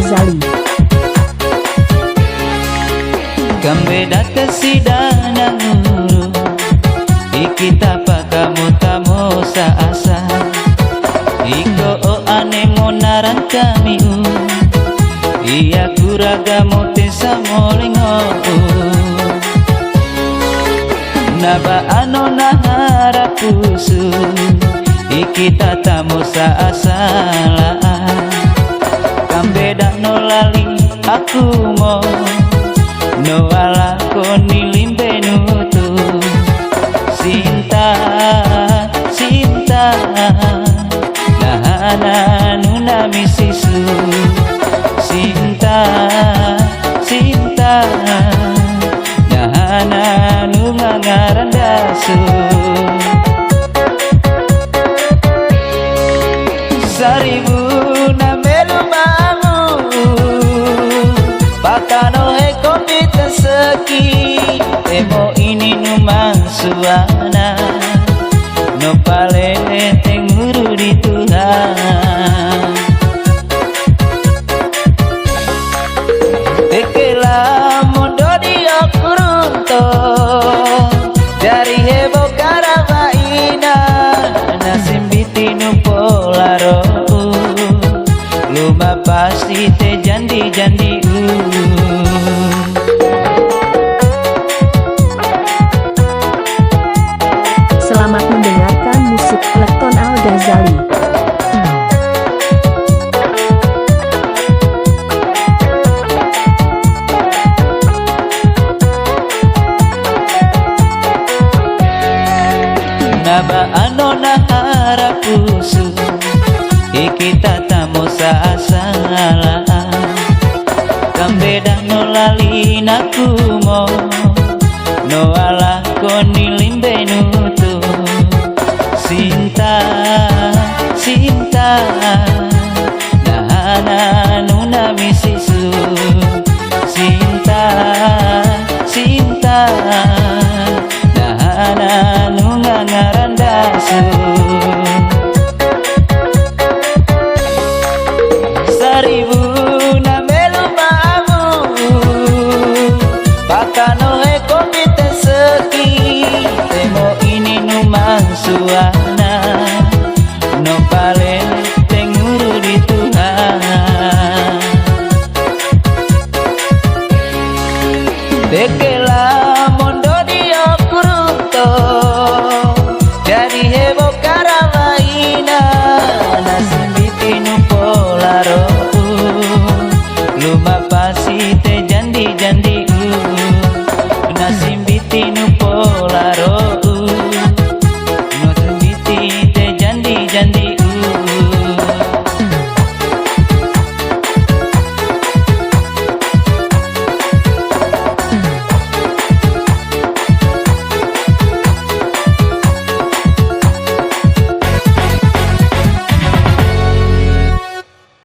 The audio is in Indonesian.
Al-Ghazali. Kambeda kesidana nguru ikita pakamu tamu saasa iko o ane monaran kami iya kuragamu tesa molingo naba ano naharapusu ikita tamu saasala kambeda nolali aku mo no ala koni limbe nutu Sinta, Sinta Nahana nuna misisu Sinta, Sinta Nahana nunga ngarandasu Saribu na melu mamu Pakano heko seki emo ini numang suana no palele tenguru di Tuhan tekela mondo di okurunto dari hebo karavaina nasimbiti numpolaro luma pasti te jandi-jandi Selamat mendengarkan musik Kleton Al-Ghazali. Naba ano naharapusu ikita tamu saasala kambeda nolali nakumo no ala koni limbe nutu Sinta, Sinta Nahana nuna misisu Sinta, Sinta Nahana nunga ngarandasu Saribu na melu mamu Pakano heko seki temo ini numang suana no pale tenguru di Tuhan dekela mondo di okurunto dari hebo karavaina nasimbiti numpolaro luma pasti te jandi-jandi